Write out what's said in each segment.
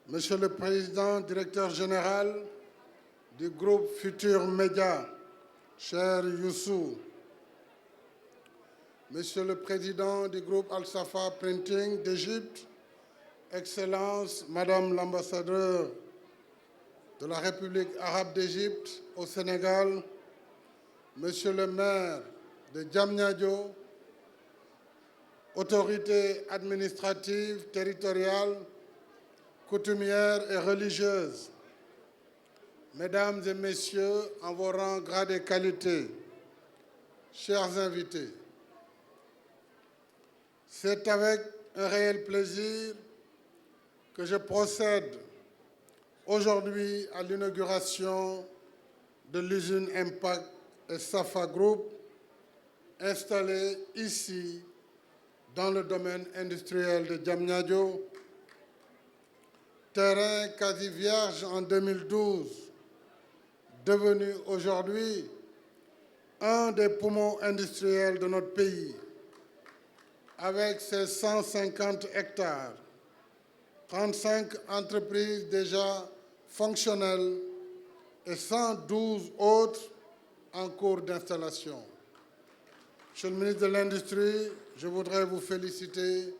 Monsieur le Président, Directeur général du groupe Futur Média, cher Youssou, Monsieur le Président du groupe Al-Safa Printing d'Égypte, Excellence Madame l'ambassadeur de la République arabe d'Égypte au Sénégal, Monsieur le maire de Diamniadio, autorités administratives, territoriales, coutumières et religieuses, Mesdames et Messieurs, en vos rangs, grades et qualités, chers invités, c'est avec un réel plaisir que je procède aujourd'hui à l'inauguration de l'usine Impact et Safa Group installée ici dans le domaine industriel de Diamniadio, terrain quasi vierge en 2012, devenu aujourd'hui un des poumons industriels de notre pays, avec ses 150 hectares, 35 entreprises déjà fonctionnelles et 112 autres en cours d'installation. Monsieur le ministre de l'Industrie, je voudrais vous féliciter,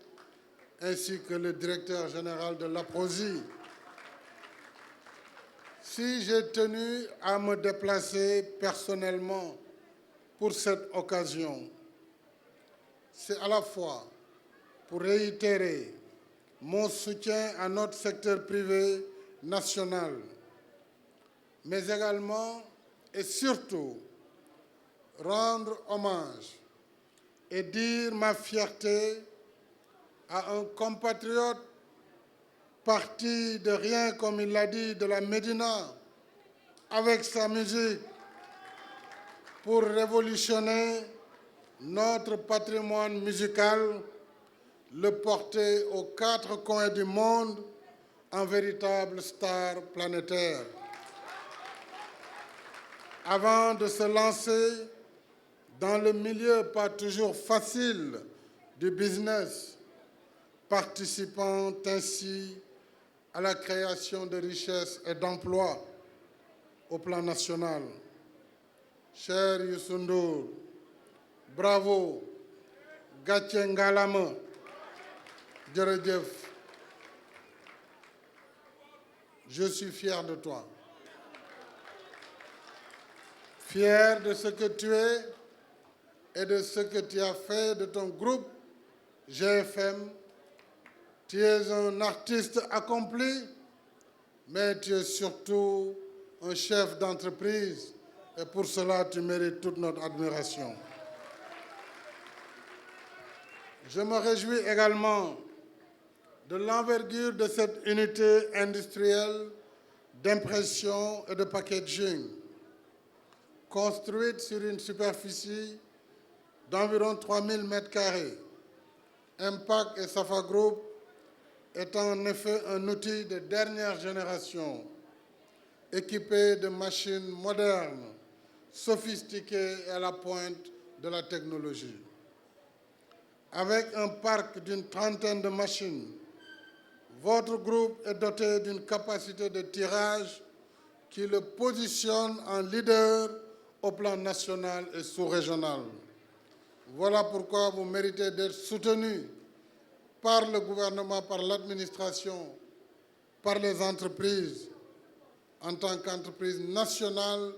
ainsi que le directeur général de l'APROSI. Si j'ai tenu à me déplacer personnellement pour cette occasion, c'est à la fois pour réitérer mon soutien à notre secteur privé national, mais également et surtout rendre hommage et dire ma fierté à un compatriote parti de rien, comme il l'a dit, de la Médina, avec sa musique, pour révolutionner notre patrimoine musical, le porter aux quatre coins du monde en véritable star planétaire. Avant de se lancer dans le milieu pas toujours facile du business, participant ainsi à la création de richesses et d'emplois au plan national. Cher Youssou Ndour, bravo, gàcce ngaalama, jërëjëf. Je suis fier de toi. Fier de ce que tu es et de ce que tu as fait de ton groupe GFM. Tu es un artiste accompli, mais tu es surtout un chef d'entreprise et pour cela tu mérites toute notre admiration. Je me réjouis également de l'envergure de cette unité industrielle d'impression et de packaging, construite sur une superficie d'environ 3000 m². Impact et Safa Group est en effet un outil de dernière génération, équipé de machines modernes, sophistiquées et à la pointe de la technologie. Avec un parc d'une trentaine de machines, votre groupe est doté d'une capacité de tirage qui le positionne en leader au plan national et sous-régional. Voilà pourquoi vous méritez d'être soutenu par le gouvernement, par l'administration, par les entreprises, en tant qu'entreprise nationale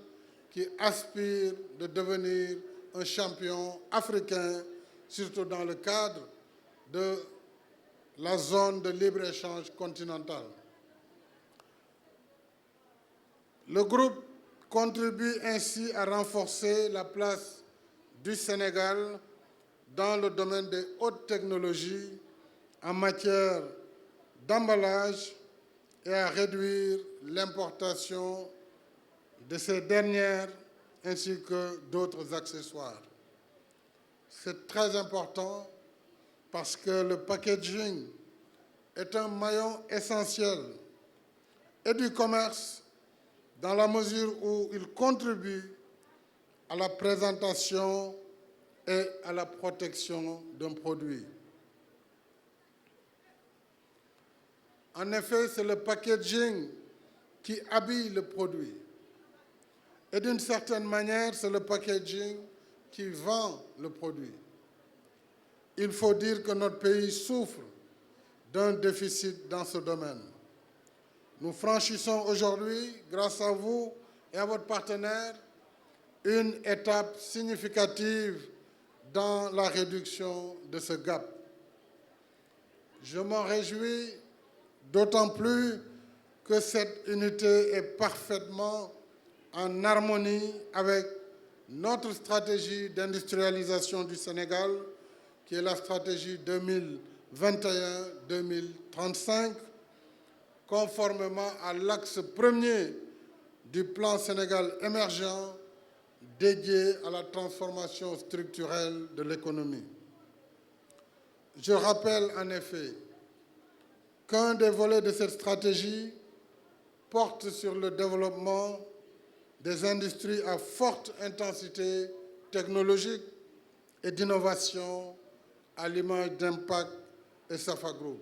qui aspire de devenir un champion africain, surtout dans le cadre de la zone de libre-échange continentale. Le groupe contribue ainsi à renforcer la place du Sénégal dans le domaine des hautes technologies en matière d'emballage et à réduire l'importation de ces dernières ainsi que d'autres accessoires. C'est très important parce que le packaging est un maillon essentiel et du commerce dans la mesure où il contribue à la présentation et à la protection d'un produit. En effet, c'est le packaging qui habille le produit. Et d'une certaine manière, c'est le packaging qui vend le produit. Il faut dire que notre pays souffre d'un déficit dans ce domaine. Nous franchissons aujourd'hui, grâce à vous et à votre partenaire, une étape significative dans la réduction de ce gap. Je m'en réjouis d'autant plus que cette unité est parfaitement en harmonie avec notre stratégie d'industrialisation du Sénégal, qui est la stratégie 2021-2035, conformément à l'axe premier du plan Sénégal émergent dédié à la transformation structurelle de l'économie. Je rappelle en effet qu'un des volets de cette stratégie porte sur le développement des industries à forte intensité technologique et d'innovation à l'image d'Impact et Safa Group.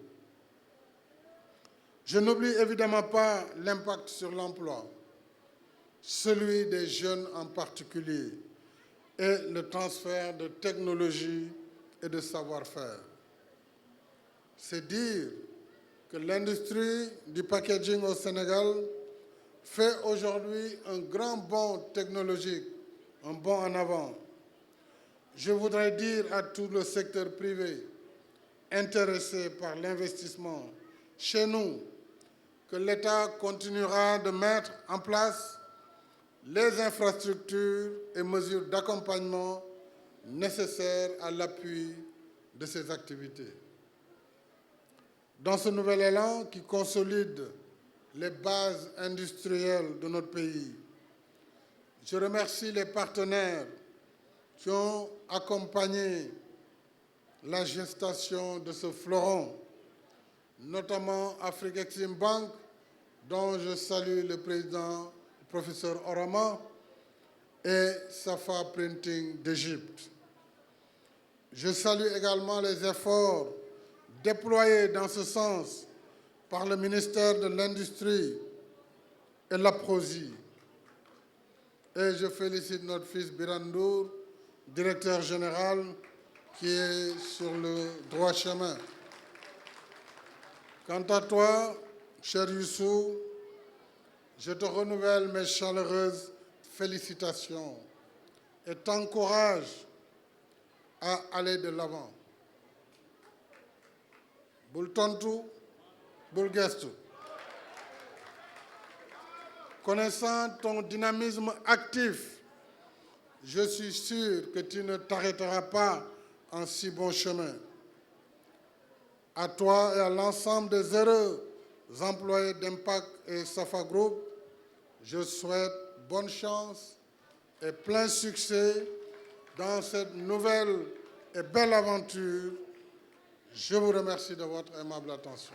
Je n'oublie évidemment pas l'impact sur l'emploi, celui des jeunes en particulier, et le transfert de technologie et de savoir-faire. C'est dire que l'industrie du packaging au Sénégal fait aujourd'hui un grand bond technologique, un bond en avant. Je voudrais dire à tout le secteur privé intéressé par l'investissement chez nous que l'État continuera de mettre en place les infrastructures et mesures d'accompagnement nécessaires à l'appui de ces activités. Dans ce nouvel élan qui consolide les bases industrielles de notre pays, je remercie les partenaires qui ont accompagné la gestation de ce fleuron, notamment Afrique Exim Bank, dont je salue le président, le professeur Orama, et Safa Printing d'Égypte. Je salue également les efforts déployés dans ce sens par le ministère de l'Industrie et l'APROSI. Et je félicite notre fils Birandour, directeur général, qui est sur le droit chemin. Quant à toi, cher Youssou, je te renouvelle mes chaleureuses félicitations et t'encourage à aller de l'avant. Bul tontu, bul gestu. Connaissant ton dynamisme actif, je suis sûr que tu ne t'arrêteras pas en si bon chemin. À toi et à l'ensemble des heureux employés d'Impact et Safa Group, je souhaite bonne chance et plein succès dans cette nouvelle et belle aventure. Je vous remercie de votre aimable attention.